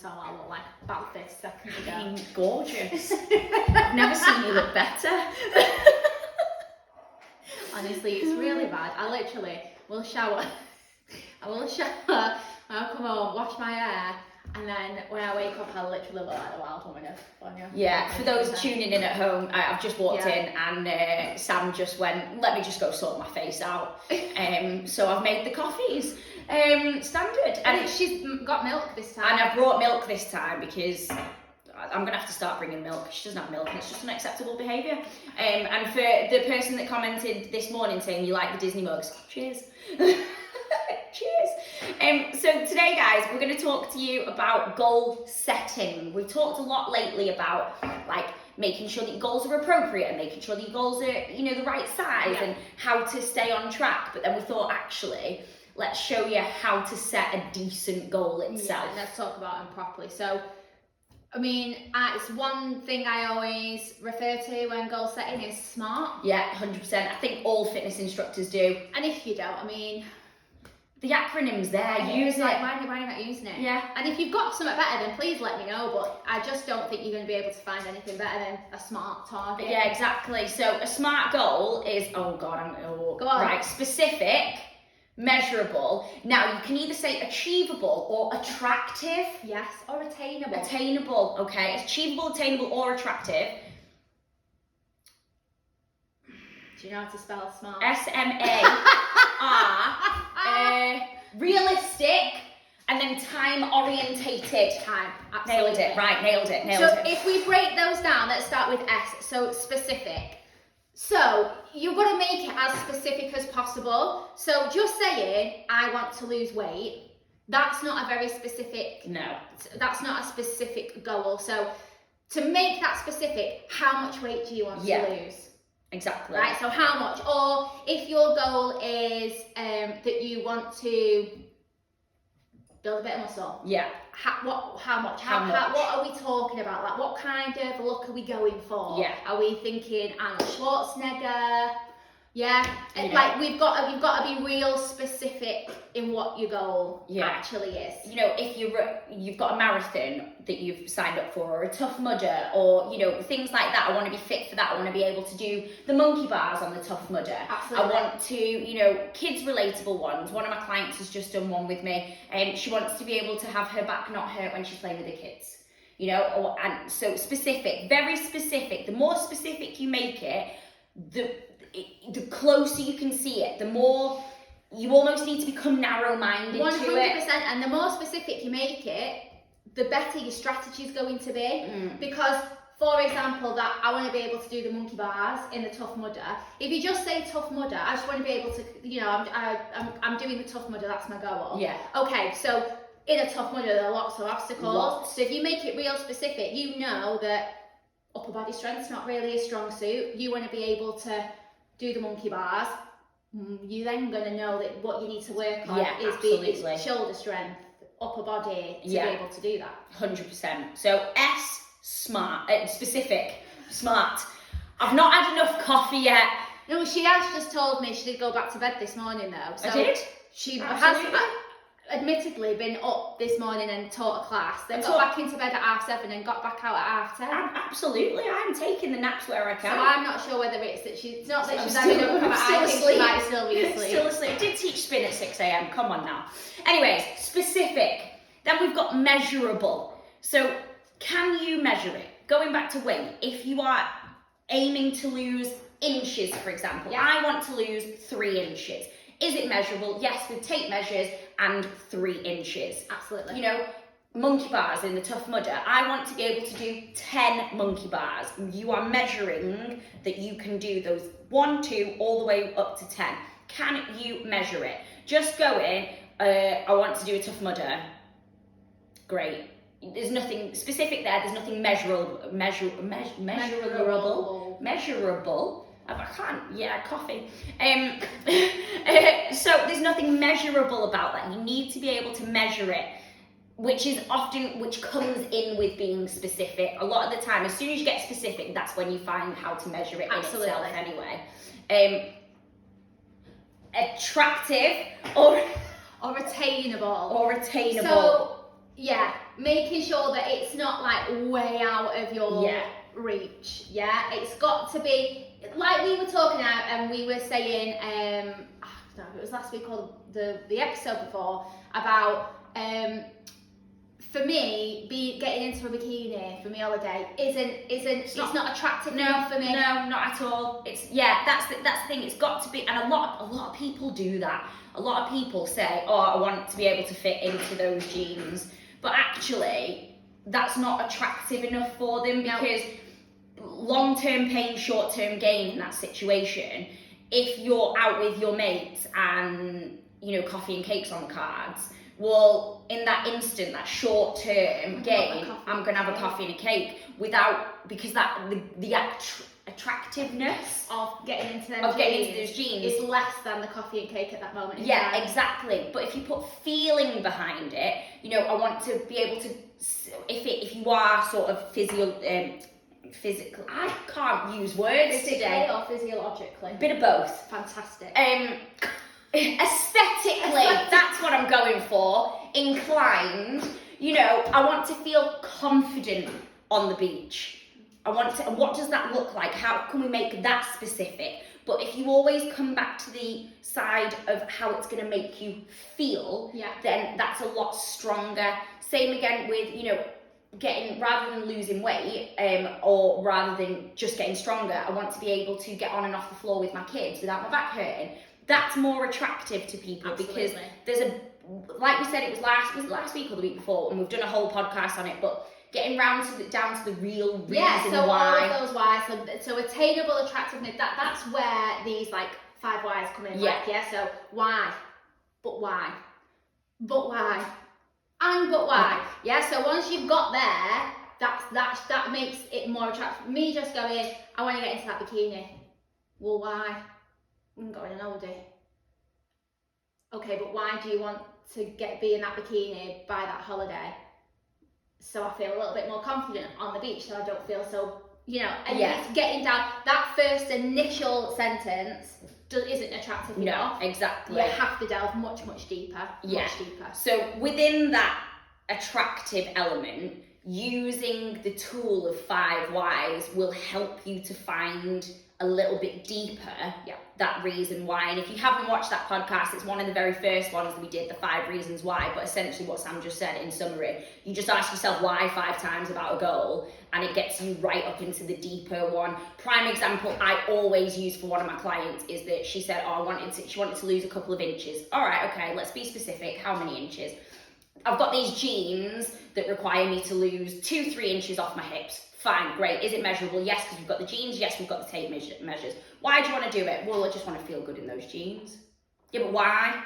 saw what I look like about 30 seconds ago. I mean, gorgeous. I've never seen you look better. Honestly, it's really bad. I literally will shower. I'll come home, wash my hair, and then when I wake up, I literally look like the wild woman on you. Yeah, for those tuning in at home, I've just walked in and Sam just went, let me just go sort my face out. So I've made the coffees, standard. And she's got milk this time. And I brought milk this time because I'm going to have to start bringing milk. She doesn't have milk and it's just unacceptable behaviour. And for the person that commented this morning saying you like the Disney mugs, cheers. Cheers. So today, guys, we're going to talk to you about goal setting. We've talked a lot lately about like making sure that your goals are appropriate and making sure that your goals are, you know, the right size and how to stay on track. But then we thought, actually, let's show you how to set a decent goal itself. Yeah, let's talk about them properly. So, I mean, it's one thing I always refer to when goal setting is SMART. Yeah, 100%. I think all fitness instructors do. And if you don't, I mean, the acronym's there, use it. Why are you not using it? Yeah. And if you've got something better, then please let me know, but I just don't think you're going to be able to find anything better than a SMART target. Yeah, exactly. So a SMART goal is, oh God, go on. Right, specific, measurable. Now, you can either say achievable or attractive. Yes, or attainable. Attainable, okay. Achievable, attainable, or attractive. Do you know how to spell SMART? S-M-A-R. Realistic, and then time-orientated. Absolutely. Nailed it, right, nailed it. So if we break those down, let's start with S, so specific. So you've got to make it as specific as possible. So just saying, I want to lose weight, that's not a very specific, that's not a specific goal. So to make that specific, how much weight do you want to lose? Exactly. Right, so how much? Or if your goal is that you want to build a bit of muscle. Yeah. How much? What are we talking about? Like, what kind of look are we going for? Yeah. Are we thinking Arnold Schwarzenegger? Yeah. Like, we've got to be real specific in what your goal actually is. You know, if you've got a marathon that you've signed up for, or a Tough Mudder, or, you know, things like that. I want to be fit for that. I want to be able to do the monkey bars on the Tough Mudder. Absolutely. I want to, you know, kids relatable ones. One of my clients has just done one with me, and she wants to be able to have her back not hurt when she's playing with the kids. You know, and so specific, very specific. The more specific you make it, the closer you can see it, the more you almost need to become narrow-minded 100%, to it. and the more specific you make it, the better your strategy is going to be. Because, for example, that I want to be able to do the monkey bars in the Tough Mudder. If you just say Tough Mudder, I just want to be able to, you know, I'm doing the Tough Mudder, that's my goal. Yeah. Okay, so in a Tough Mudder, there are lots of obstacles. So if you make it real specific, you know that upper body strength's not really a strong suit. You want to be able to do the monkey bars. You're then going to know that what you need to work on is shoulder strength, upper body to be able to do that. 100%. So S, smart, specific, smart. I've not had enough coffee yet. No, she has just told me she did go back to bed this morning though. So I did? She Absolutely. has admittedly been up this morning and taught a class, then got back into bed at 7:30 and got back out at 10:30. Absolutely, I'm taking the naps where I can. So I'm not sure whether it's that she's not that she's having up, but I think she might still be asleep. Still asleep. I did teach spin at 6 a.m. Come on now. Anyways, specific. Then we've got measurable. So can you measure it? Going back to weight, if you are aiming to lose inches, for example, I want to lose 3 inches. Is it measurable? Yes, with tape measures and 3 inches. Absolutely. You know, monkey bars in the Tough Mudder. I want to be able to do 10 monkey bars. You are measuring that you can do those 1, 2, all the way up to 10. Can you measure it? Just go in, I want to do a Tough Mudder. Great. There's nothing specific there. There's nothing measurable. I can't, coffee. So there's nothing measurable about that. You need to be able to measure it, which comes in with being specific. A lot of the time, as soon as you get specific, that's when you find how to measure it in itself anyway. Attractive or attainable. Or attainable. So Yeah, making sure that it's not like way out of your Yeah. reach. Yeah, it's got to be like we were talking about, and we were saying, I don't know if it was last week or the episode before about for me, getting into a bikini for my holiday it's not attractive enough for me. No, not at all. It's that's the thing. It's got to be, and a lot of people do that. A lot of people say, "Oh, I want to be able to fit into those jeans," but actually, that's not attractive enough for them because long-term pain, short-term gain in that situation. If you're out with your mates and coffee and cakes on the cards. Well, in that instant, that short-term gain, I'm going to have a coffee and a cake because the attractiveness of getting into those jeans is less than the coffee and cake at that moment. Exactly. But if you put feeling behind it, I want to be able to, if you are sort of physical, I can't use words today. Or physiologically? Bit of both. Fantastic. Aesthetically, that's what I'm going for. Inclined, I want to feel confident on the beach. What does that look like? How can we make that specific? But if you always come back to the side of how it's going to make you feel, then that's a lot stronger. Same again with, getting, rather than losing weight, or rather than just getting stronger, I want to be able to get on and off the floor with my kids without my back hurting. That's more attractive to people because there's like we said, was it last week or the week before, and we've done a whole podcast on it, but getting down to the real reason why. All of those whys, so attainable attractiveness, that's where these like 5 whys come in. So why? But why? But why? And but why? So once you've got there, that makes it more attractive. Me just going, I want to get into that bikini. Well, why? I'm going on holiday. Okay, but why do you want to be in that bikini by that holiday? So I feel a little bit more confident on the beach, so I don't feel so, it's getting down. That first initial sentence isn't attractive enough. No, exactly. You have to delve much, much deeper. Much deeper. So within that attractive element, using the tool of 5 whys will help you to find a little bit deeper that reason why. And if you haven't watched that podcast, it's one of the very first ones that we did, the 5 reasons why. But essentially what Sam just said in summary, you just ask yourself why 5 times about a goal, and it gets you right up into the deeper one. Prime example I always use for one of my clients is that she said, she wanted to lose a couple of inches. All right, okay, let's be specific. How many inches? I've got these jeans that require me to lose 2-3 inches off my hips. Fine, great. Is it measurable? Yes, because we've got the jeans. Yes, we've got the tape measures. Why do you want to do it? Well, I just want to feel good in those jeans. Yeah, but why?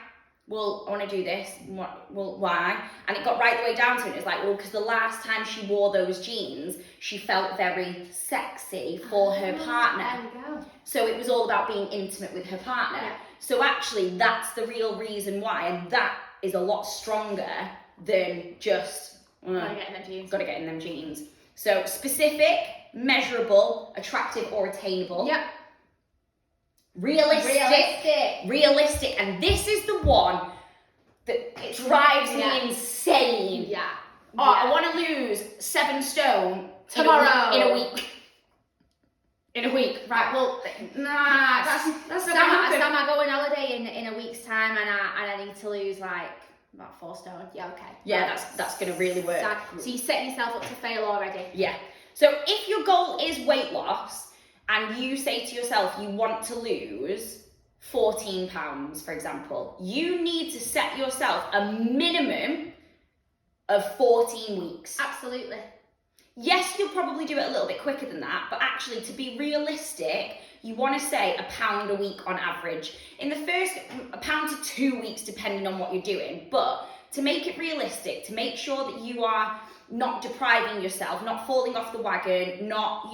Well, I want to do this. Well, why? And it got right the way down to it. It's like, well, because the last time she wore those jeans, she felt very sexy for her partner. There we go. So it was all about being intimate with her partner. Yeah. So actually, that's the real reason why, and that is a lot stronger than just Gotta get in them jeans. Gotta get in them jeans. So specific, measurable, attractive or attainable. Yep. Realistic. And this is the one that drives me insane. Yeah. I want to lose 7 stone tomorrow. In a week. Right, well, nah, that's not Sam, gonna happen. I go on holiday in a week's time, and I need to lose like about 4 stone. Yeah, okay. Yeah, that's gonna really work. So you set yourself up to fail already. Yeah. So if your goal is weight loss and you say to yourself you want to lose 14 pounds, for example, you need to set yourself a minimum of 14 weeks. Absolutely. Yes, you'll probably do it a little bit quicker than that, but actually, to be realistic, you want to say £1 a week on average. In the first £1 to 2 weeks, depending on what you're doing. But to make it realistic, to make sure that you are not depriving yourself, not falling off the wagon, not,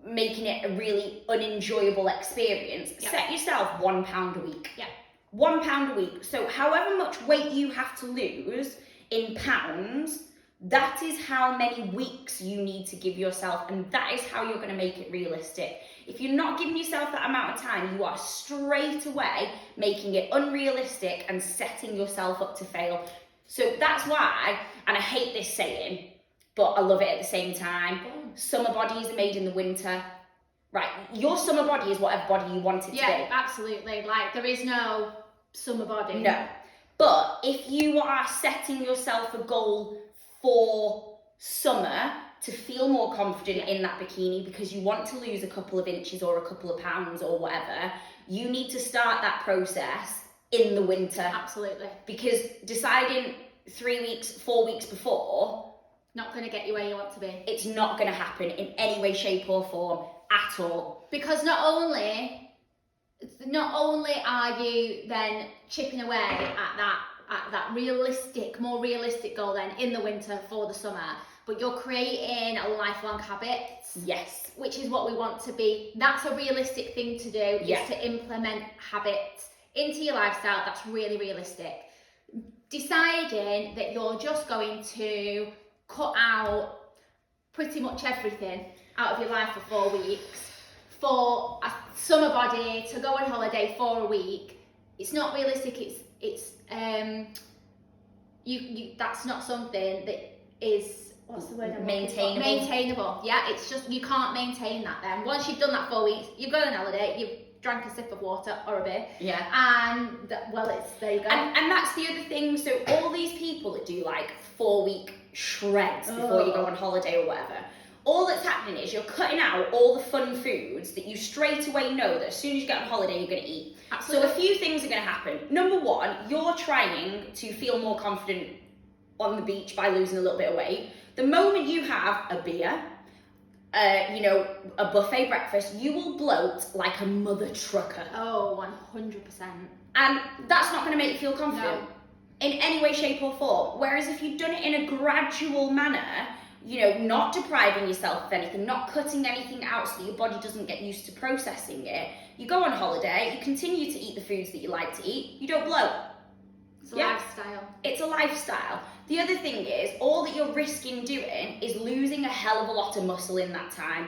making it a really unenjoyable experience, set yourself £1 a week. Yeah. £1 a week. So however much weight you have to lose in pounds, that is how many weeks you need to give yourself, and that is how you're going to make it realistic. If you're not giving yourself that amount of time, you are straight away making it unrealistic and setting yourself up to fail. So that's why and I hate this saying, but I love it at the same time. Summer bodies are made in the winter. Right, your summer body is whatever body you want it to be. Yeah, absolutely. Like, there is no summer body. No. But if you are setting yourself a goal for summer to feel more confident in that bikini because you want to lose a couple of inches or a couple of pounds or whatever, you need to start that process in the winter. Absolutely. Because deciding 3 weeks, 4 weeks before, not going to get you where you want to be. It's not going to happen in any way, shape or form at all. Because not only are you then chipping away at that more realistic goal then in the winter for the summer, but you're creating a lifelong habit. Yes. Which is what we want to be. That's a realistic thing to do, is to implement habits into your lifestyle. That's really realistic. Deciding that you're just going to cut out pretty much everything out of your life for 4 weeks for a summer body to go on holiday for a week, it's not realistic. It's that's not something that is, what's the word? Maintainable. Yeah, it's just, you can't maintain that then. Once you've done that 4 weeks, you've gone on holiday, you've drank a sip of water or a beer. Yeah. And there you go. And that's the other thing. So all these people that do like 4 week shreds before you go on holiday or whatever, all that's happening is you're cutting out all the fun foods that you straight away know that as soon as you get on holiday, you're going to eat. Absolutely. So a few things are going to happen. Number one, you're trying to feel more confident on the beach by losing a little bit of weight. The moment you have a beer, a buffet breakfast, you will bloat like a mother trucker. Oh, 100%. And that's not going to make you feel confident. No. In any way, shape or form. Whereas if you've done it in a gradual manner, not depriving yourself of anything, not cutting anything out so that your body doesn't get used to processing it, you go on holiday, you continue to eat the foods that you like to eat, you don't bloat. It's a lifestyle. It's a lifestyle. The other thing is, all that you're risking doing is losing a hell of a lot of muscle in that time,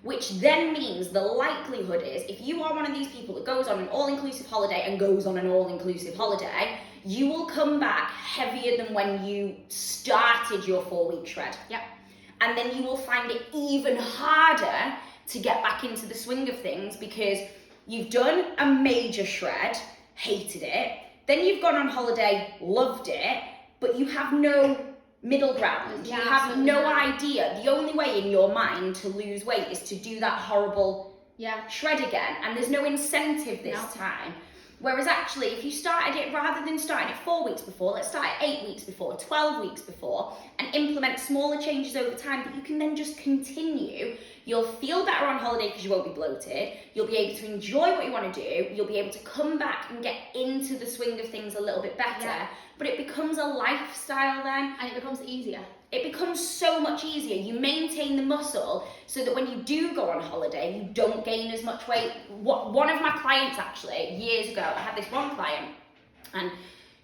which then means the likelihood is, if you are one of these people that goes on an all-inclusive holiday and goes on an all-inclusive holiday, you will come back heavier than when you started your 4 week shred. Yep. And then you will find it even harder to get back into the swing of things because you've done a major shred, hated it, then you've gone on holiday, loved it, but you have no middle ground. Yeah, you have no idea. The only way in your mind to lose weight is to do that horrible shred again, and there's no incentive this time. Whereas actually, if you started it, rather than starting it 4 weeks before, let's start it 8 weeks before, 12 weeks before, and implement smaller changes over time that you can then just continue. You'll feel better on holiday because you won't be bloated. You'll be able to enjoy what you want to do. You'll be able to come back and get into the swing of things a little bit better. Yeah. But it becomes a lifestyle then. And it becomes easier. It becomes so much easier. You maintain the muscle so that when you do go on holiday, you don't gain as much weight. One of my clients actually, years ago, I had this one client and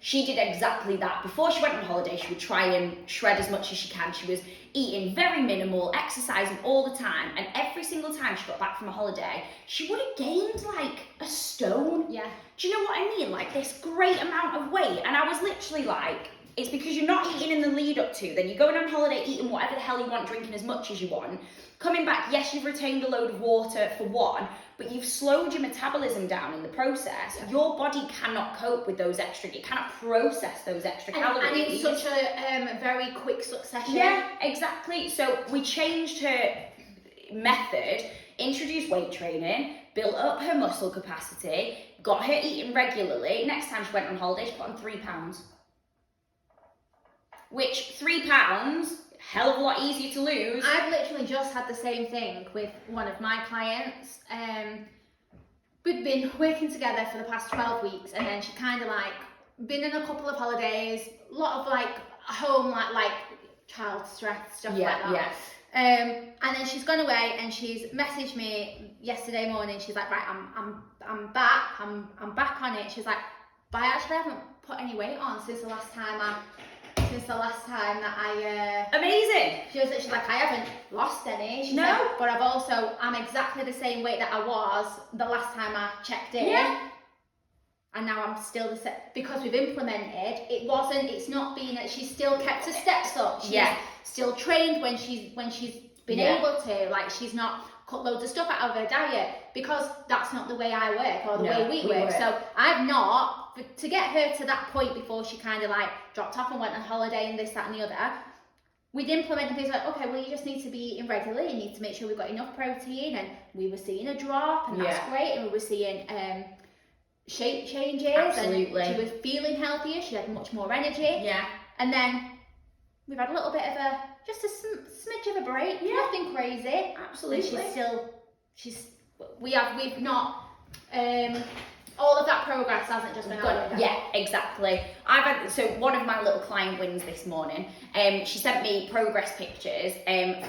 she did exactly that. Before she went on holiday, she would try and shred as much as she can. She was eating very minimal, exercising all the time, and every single time she got back from a holiday, she would have gained like a stone. Yeah. Do you know what I mean? Like this great amount of weight. And I was literally like, it's because you're not eating in the lead up to, then you're going on holiday eating whatever the hell you want, drinking as much as you want. Coming back, yes, you've retained a load of water for one, but you've slowed your metabolism down in the process. Yeah. Your body cannot cope with those extra, it cannot process those extra calories. And it's such a very quick succession. Yeah, exactly. So we changed her method, introduced weight training, built up her muscle capacity, got her eating regularly. Next time she went on holiday, she put on 3 pounds. Which 3 pounds, hell of a lot easier to lose. I've literally just had the same thing with one of my clients. We've been working together for the past 12 weeks, and then she kind of like been in a couple of holidays, a lot of like home like child stress stuff like that. Yeah. And then she's gone away and she's messaged me yesterday morning. She's like, right, I'm back. I'm back on it. She's like, but I actually haven't put any weight on since the last time that I Amazing. She's like, I haven't lost any. She's no. Like, but I'm exactly the same weight that I was the last time I checked in. Yeah. And now I'm still the same, because we've implemented, it's not been that she's still kept her steps up. She's still trained when she's been able to, like she's not cut loads of stuff out of her diet, because that's not the way I work or the way we work. So I've not, to get her to that point before she kind of like dropped off and went on holiday and this, that and the other, we'd implemented things like, okay, well, you just need to be eating regularly, you need to make sure we've got enough protein, and we were seeing a drop, and that's great, and we were seeing shape changes. Absolutely. And she was feeling healthier, she had much more energy. Yeah. And then we've had a little bit of just a smidge of a break, nothing crazy. Absolutely. And we've not, all of that progress hasn't just been out. Yeah, exactly. So one of my little client wins this morning, she sent me progress pictures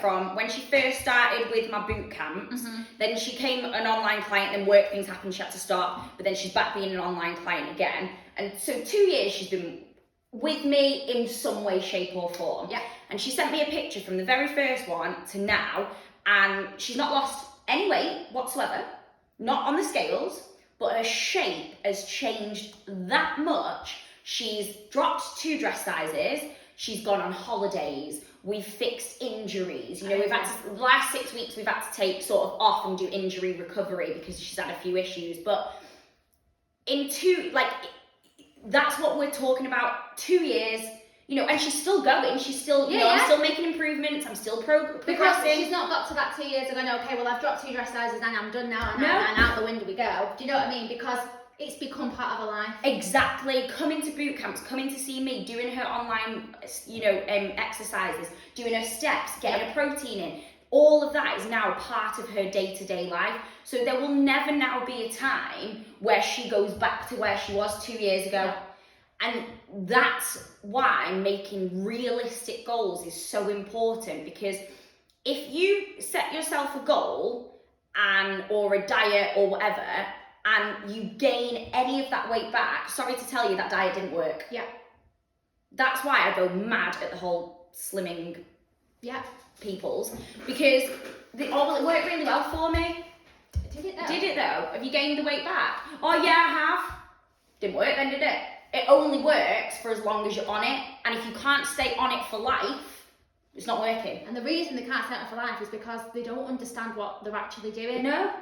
from when she first started with my boot camps. Then she came an online client, then work things happened, she had to stop, but then she's back being an online client again. And so 2 years she's been with me in some way, shape or form. Yeah. And she sent me a picture from the very first one to now, and she's not lost any weight whatsoever, not on the scales, but her shape has changed that much. She's dropped 2 dress sizes, she's gone on holidays, we've fixed injuries. You know, we've had to, the last 6 weeks we've had to take sort of off and do injury recovery because she's had a few issues. But that's what we're talking about, 2 years, you know, and she's still going, she's still, I'm still making improvements, I'm still progressing. Because she's not got to that 2 years of going, okay, well, I've dropped 2 dress sizes and I'm done now, and out the window we go. Do you know what I mean? Because it's become part of her life. Exactly. Coming to boot camps, coming to see me, doing her online, exercises, doing her steps, getting her protein in. All of that is now part of her day-to-day life. So there will never now be a time where she goes back to where she was 2 years ago. Yeah. And that's why making realistic goals is so important, because if you set yourself a goal or a diet or whatever, and you gain any of that weight back, sorry to tell you, that diet didn't work. Yeah. That's why I go mad at the whole slimming peoples, because it worked really well for me. Did it though? Did it though? Have you gained the weight back? Oh yeah, I have. Didn't work then, did it? It only works for as long as you're on it, and if you can't stay on it for life, it's not working. And the reason they can't stay on it for life is because they don't understand what they're actually doing. No.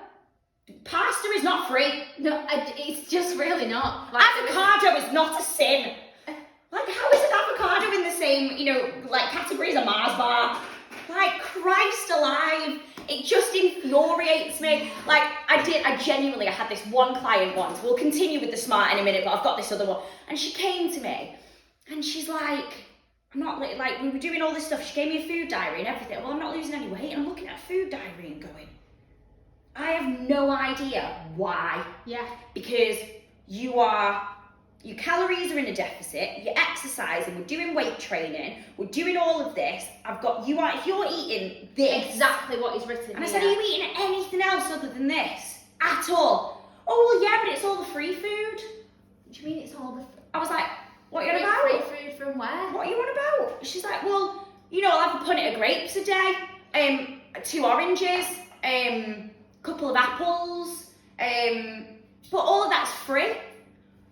Pasta is not free. No, it's just really not. Avocado is not a sin. Like, how is an avocado in the same, category as a Mars bar? Like, Christ alive. It just infuriates me. Like, I had this one client once. We'll continue with the smart in a minute, but I've got this other one. And she came to me, and she's like, we were doing all this stuff. She gave me a food diary and everything. Well, I'm not losing any weight. And I'm looking at a food diary and going, I have no idea why. Yeah. Because your calories are in a deficit, you're exercising, we're doing weight training, we're doing all of this. If you're eating this. Exactly what is written. And I said, are you eating anything else other than this? At all? Oh, well, yeah, but it's all the free food. What do you mean it's all the I was like, what are you on about? Free food from where? What are you on about? She's like, well, I'll have a punnet of grapes a day, 2 oranges, couple of apples, but all of that's free.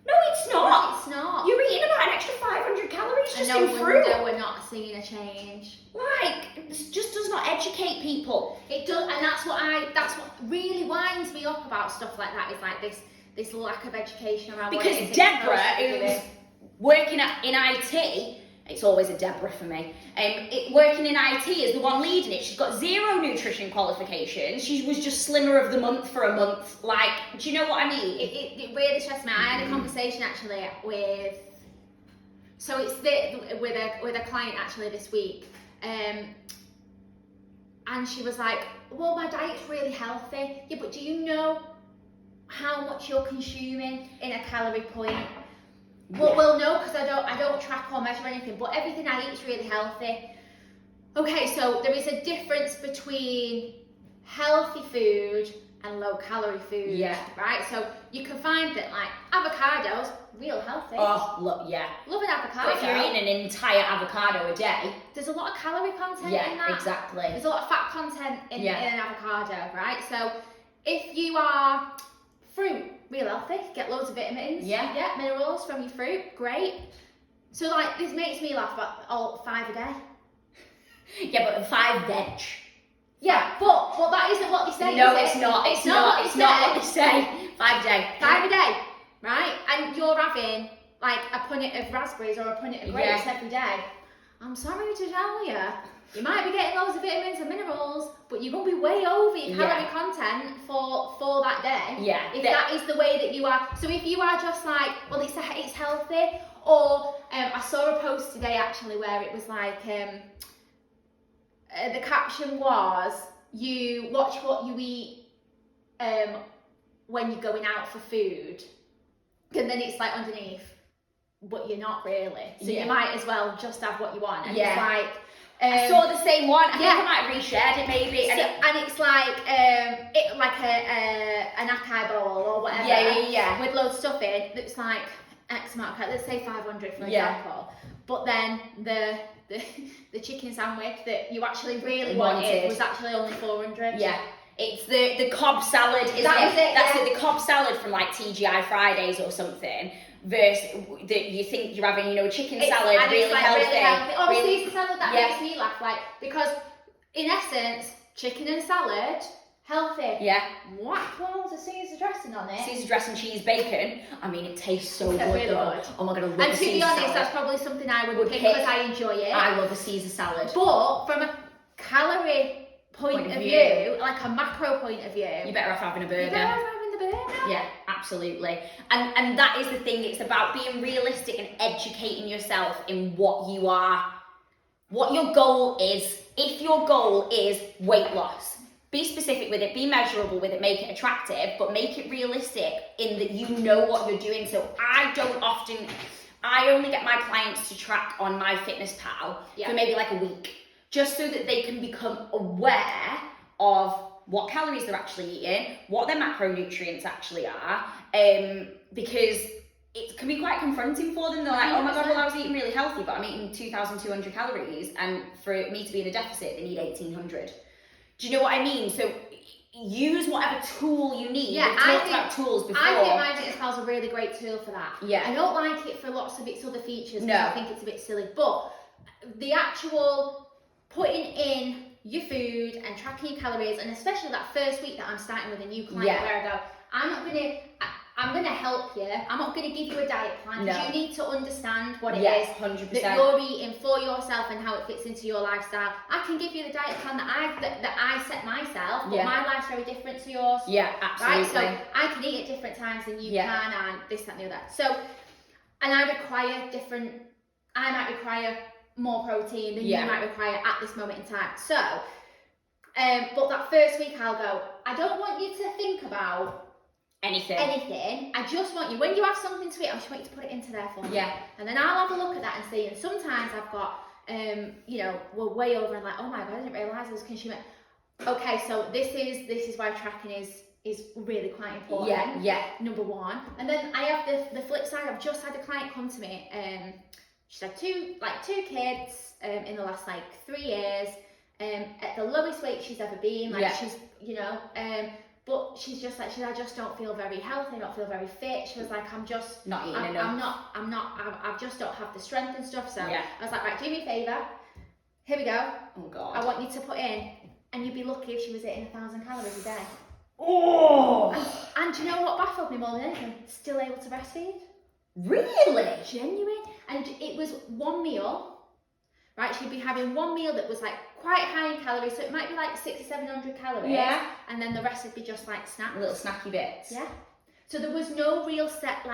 No, it's not. No, it's not. You're eating about an extra 500 calories just in fruit. No, we're not seeing a change. This just does not educate people. It does, and that's what really winds me up about stuff like that, is like this lack of education around what it is. Because Deborah, who's working in IT, it's always a Deborah for me, working in IT is the one leading it. She's got 0 nutrition qualifications. She was just slimmer of the month for a month. Like, do you know what I mean? It really stressed me out. I had a conversation actually with a client actually this week, and she was like, well, my diet's really healthy. Yeah, but do you know how much you're consuming in a calorie point? Well, no, because I don't track or measure anything, but everything I eat is really healthy. Okay, so there is a difference between healthy food and low calorie food, right? So you can find that, like, avocados, real healthy. Oh, look, yeah. Love an avocado. But if you're eating an entire avocado a day, there's a lot of calorie content in that. Yeah, exactly. There's a lot of fat content in an avocado, right? So if you are Fruit, real healthy. Get loads of vitamins. Yeah. Yeah, minerals from your fruit. Great. So like this makes me laugh about all 5 a day. Yeah, but 5 veg. Yeah, but that isn't what they say. No, is it's it? not. It's not what they say. 5 a day. 5 a day, right? And you're having like a punnet of raspberries or a punnet of grapes Yeah. every day. I'm sorry to tell you, you might be getting loads of vitamins and minerals, but you're gonna be way over your calorie content for that day. Yeah. If that is the way that you are. So if you are just like, well, it's healthy, or I saw a post today actually where it was like the caption was, you watch what you eat when you're going out for food, and then it's like underneath, but you're not really, so you might as well just have what you want. And it's like I saw the same one. I think I might have reshared it maybe. and it's like an acai bowl or whatever, with loads of stuff in that's like X amount of calories, let's say 500 for example, but then the chicken sandwich that you actually really wanted was actually only 400. Yeah. It's the Cobb salad, isn't it? That's it, the Cobb salad from like TGI Fridays or something. Versus that you think you're having, a chicken salad, and really it's like healthy. Really healthy. Or really, Caesar salad, that makes me laugh, like, because in essence, chicken and salad, healthy. Yeah. Whack loads of Caesar dressing on it. Caesar dressing, cheese, bacon. I mean, it tastes so good. Really though. good. Oh my god, I love And a to be Caesar honest, salad. that's probably something I would pick because I enjoy it. I love a Caesar salad. But from a calorie point of view, like a macro point of view, you're better off having a burger. You're better off having the burger. Yeah, absolutely. And that is the thing, it's about being realistic and educating yourself in what you are, what your goal is. If your goal is weight loss, be specific with it, be measurable with it, make it attractive, but make it realistic in that you know what you're doing. So I only get my clients to track on MyFitnessPal for maybe like a week, just so that they can become aware of what calories they're actually eating, what their macronutrients actually are, because it can be quite confronting for them. They're like, oh my god, well I was eating really healthy, but I'm eating 2,200 calories, and for me to be in a deficit, they need 1,800. Do you know what I mean? So use whatever tool you need. Yeah, We've talked about tools before. I think MyFitnessPal is a really great tool for that. Yeah. I don't like it for lots of its other features because No. I think it's a bit silly, but the actual putting in your food and tracking your calories, and especially that first week that I'm starting with a new client where I go, I'm gonna help you. I'm not gonna give you a diet plan because you need to understand what it is 100%. that you're eating for yourself and how it fits into your lifestyle. I can give you the diet plan that I set myself, but my life's very different to yours. Yeah, absolutely. Right? So I can eat at different times than you can, and this, that, and the other. So, and I might require more protein than you might require at this moment in time. So, but that first week I'll go, I don't want you to think about anything. I just want you, when you have something to eat, I just want you to put it into there for me. Yeah. And then I'll have a look at that and see. And sometimes I've got, we're way over and like, oh my god, I didn't realise I was consuming. Okay, so this is why tracking is really quite important. Yeah. Number one. And then I have the flip side. I've just had a client come to me. She's had two kids in the last 3 years. At the lowest weight she's ever been. She's but she's just like, I just don't feel very healthy, I don't feel very fit. She was like, I'm just not eating enough. I just don't have the strength and stuff. So I was like, right, do me a favour. Here we go. Oh god. I want you to put in, and you'd be lucky if she was eating 1,000 calories a day. Oh. And do you know what baffled me more than anything? Still able to breastfeed. Really? Genuine. And it was one meal. Right, she'd be having one meal that was quite high in calories, so it might be 600 or 700 calories. Yeah. And then the rest would be just snacks. Little snacky bits. Yeah. So there was no real set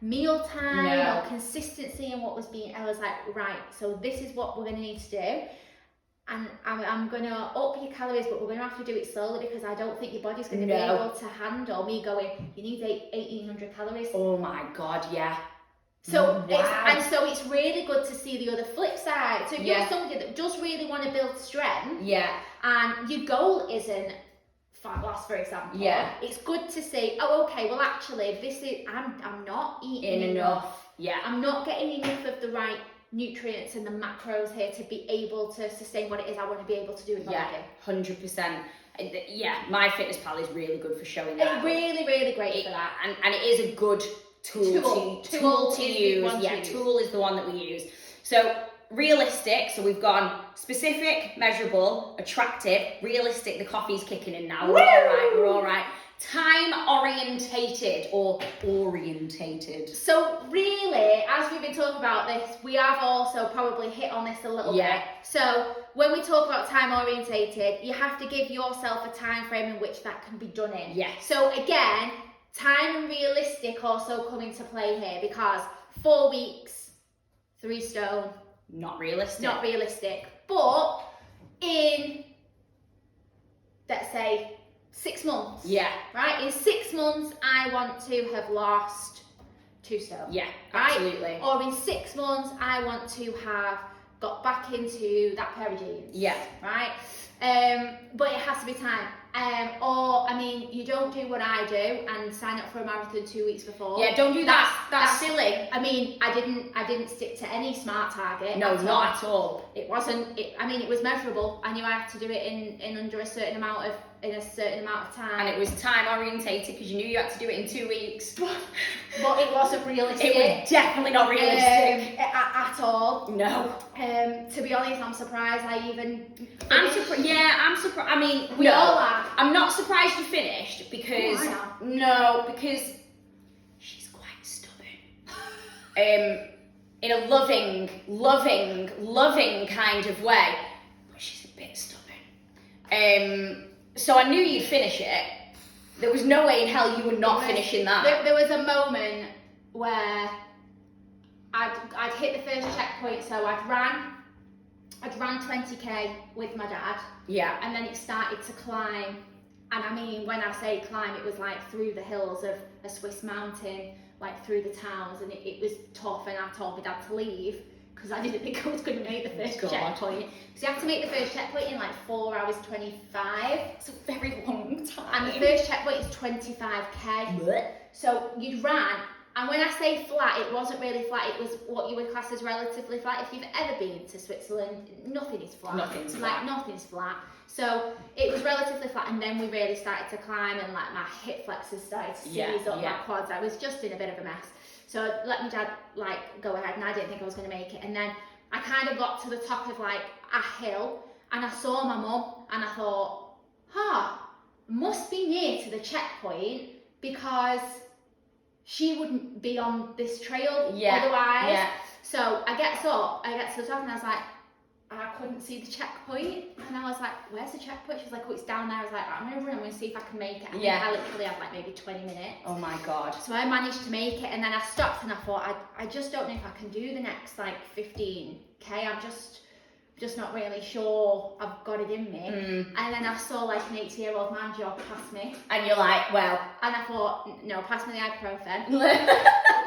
meal time or consistency in what was being. I was like, right, so this is what we're going to need to do. And I'm going to up your calories, but we're going to have to do it slowly because I don't think your body's going to be able to handle me going, you need 1,800 calories. Oh my god, yeah. So it's really good to see the other flip side. So if you're somebody that does really want to build strength, and your goal isn't fat loss, for example, it's good to see, oh, okay, well actually I'm not eating enough. Yeah. I'm not getting enough of the right nutrients and the macros here to be able to sustain what it is I want to be able to do in my body. 100%. Yeah, MyFitnessPal is really good for showing that. It's really, really great for that. And it is a good tool to Tool is the use. one to Yeah, use. tool is the one that we use. So realistic, so we've gone specific, measurable, attractive, realistic, the coffee's kicking in now. We're all right. Time orientated or orientated. So really, as we've been talking about this, we have also probably hit on this a little bit. So when we talk about time orientated, you have to give yourself a time frame in which that can be done in. Yes. So again, time and realistic also come into play here, because 4 weeks, 3 stone, Not realistic. not realistic. But in, let's say, 6 months. Yeah. Right? In 6 months, I want to have lost 2 stone. Yeah, Right? absolutely. Or in 6 months, I want to have got back into that pair of jeans. Yeah. Right? But it has to be time. Or, I mean, you don't do what I do and sign up for a marathon 2 weeks before. Yeah, don't do that. That's silly. I mean, I didn't stick to any SMART target. No, at all. not at all. It wasn't. I mean, it was measurable. I knew I had to do it in under a certain amount of time. And it was time orientated because you knew you had to do it in 2 weeks. But it wasn't realistic. It was definitely not realistic. At all. No. To be honest, I'm surprised I even. I'm surprised. Yeah, I'm surprised. I mean, We no, all are. I'm not surprised you finished because Oh, I am. because she's quite stubborn. In a loving kind of way, but she's a bit stubborn. So I knew you'd finish it. There was no way in hell you were not finishing that. There was a moment where I'd hit the first checkpoint, so I'd ran 20k with my dad, Yeah. and then it started to climb. And I mean, when I say climb, it was like through the hills of a Swiss mountain, like through the towns, and it was tough. And I told my dad to leave because I didn't think I was going to make the first God. checkpoint. So you have to make the first checkpoint in like 4 hours 25. It's a very long time. And the first checkpoint is 25k. So you'd ran, and when I say flat, it wasn't really flat, it was what you would class as relatively flat. If you've ever been to Switzerland, nothing is flat. Nothing's Like, flat. nothing's flat. So it was relatively flat, and then we really started to climb, and like my hip flexors started to seize up, my quads. I was just in a bit of a mess. So I let my dad like go ahead, and I didn't think I was going to make it. And then I kind of got to the top of like a hill, and I saw my mum, and I thought, must be near to the checkpoint because she wouldn't be on this trail otherwise. Yeah. So I get to the top, and I was like, I couldn't see the checkpoint, and I was like, where's the checkpoint? She was like, oh, it's down there. I was like, I'm gonna run, I'm gonna see if I can make it. And I literally had like maybe 20 minutes. Oh my God. So I managed to make it, and then I stopped, and I thought, I just don't know if I can do the next like 15k. I'm just not really sure I've got it in me. And then I saw like an 80-year-old man jog past me, And you're like, well, and I thought, no, pass me the ibuprofen.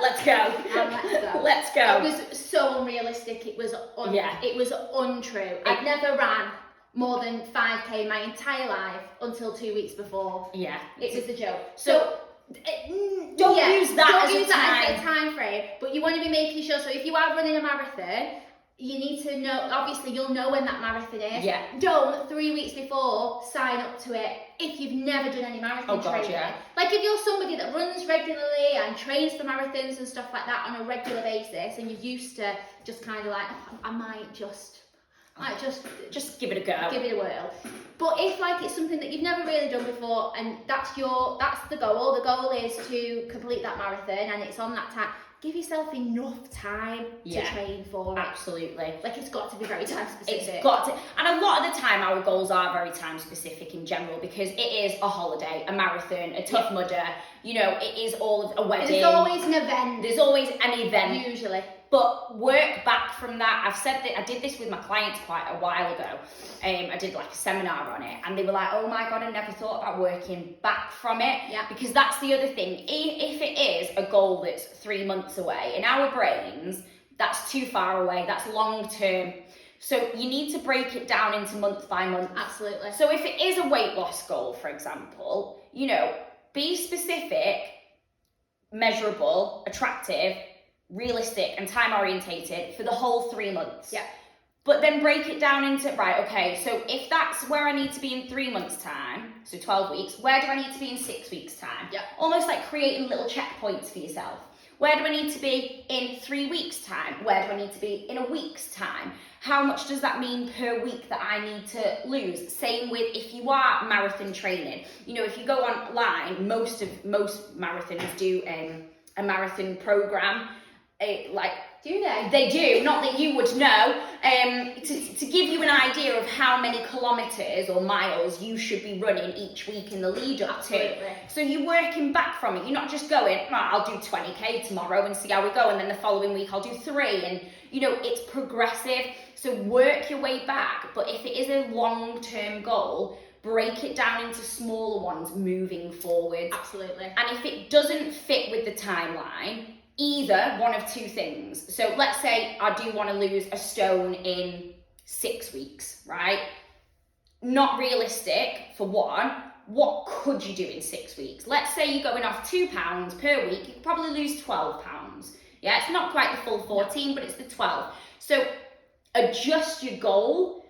let's go. Let's go. It was so unrealistic. It was it was untrue. I'd never ran more than 5k my entire life until 2 weeks before. Yeah. It was a joke. So don't use that as a time frame. But you want to be making sure. So if you are running a marathon, you need to know. Obviously, you'll know when that marathon is. Yeah. Don't 3 weeks before sign up to it if you've never done any marathon training. Yeah. Like if you're somebody that runs regularly and trains for marathons and stuff like that on a regular basis, and you're used to just kind of like, I might just give it a go. give it a whirl. But if like it's something that you've never really done before, and that's the goal. The goal is to complete that marathon, and it's on that time. Give yourself enough time to train for it. Absolutely. Like it's got to be very time specific. It's got to, and a lot of the time our goals are very time specific in general because it is a holiday, a marathon, a tough mudder. You know, it is all of a wedding. There's always an event. There's always an event. Usually. But work back from that. I've said that I did this with my clients quite a while ago. I did like a seminar on it, and they were like, "Oh my God, I never thought about working back from it." Yeah. Because that's the other thing. If it is a goal that's 3 months away, in our brains, that's too far away. That's long term. So you need to break it down into month by month. Absolutely. So if it is a weight loss goal, for example, you know, be specific, measurable, attractive, realistic and time orientated for the whole 3 months. Yeah. But then break it down into, right, okay, so if that's where I need to be in 3 months' time, so 12 weeks, where do I need to be in 6 weeks' time? Yeah. Almost like creating little checkpoints for yourself. Where do I need to be in 3 weeks' time? Where do I need to be in a week's time? How much does that mean per week that I need to lose? Same with if you are marathon training. You know, if you go online, most marathons do a marathon program. Do they? They do, not that you would know. To give you an idea of how many kilometres or miles you should be running each week in the lead up Absolutely. to. So you're working back from it. You're not just going, right, I'll do 20k tomorrow and see how we go, and then the following week I'll do 3. And you know, it's progressive. So work your way back. But if it is a long-term goal, break it down into smaller ones moving forward. Absolutely. And if it doesn't fit with the timeline, either one of 2 things. So let's say I do want to lose a stone in 6 weeks, right? Not realistic for one. What could you do in 6 weeks? Let's say you're going off £2 per week, you could probably lose £12. Yeah, it's not quite the full 14, but it's the 12. So adjust your goal,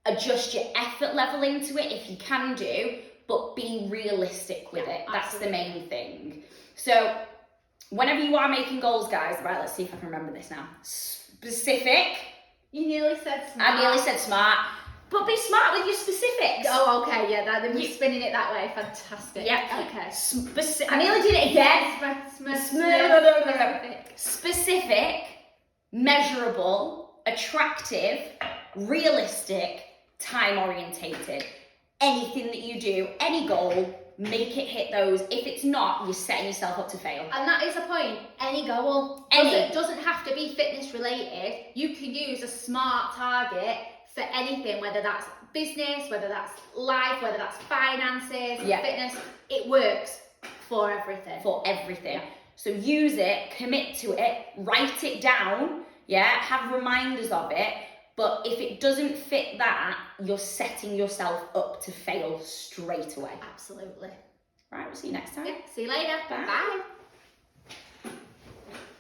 adjust your effort level into it if you can do, but be realistic with it. That's the main thing. So whenever you are making goals, guys, right, let's see if I can remember this now. Specific. You nearly said smart. I nearly said smart, but be smart with your specifics. Oh, okay, yeah, then you're spinning it that way. Fantastic. Yeah. Okay. I nearly did it again. Specific, measurable, attractive, realistic, time orientated. Anything that you do, any goal, make it hit those. If it's not, you're setting yourself up to fail. And that is the point. Any goal. Doesn't have to be fitness related. You can use a SMART target for anything, whether that's business, whether that's life, whether that's finances, fitness. It works for everything. For everything. So use it, commit to it, write it down, have reminders of it. But if it doesn't fit that, you're setting yourself up to fail straight away. Absolutely. Right, we'll see you next time. Yeah, see you later. Bye. Bye.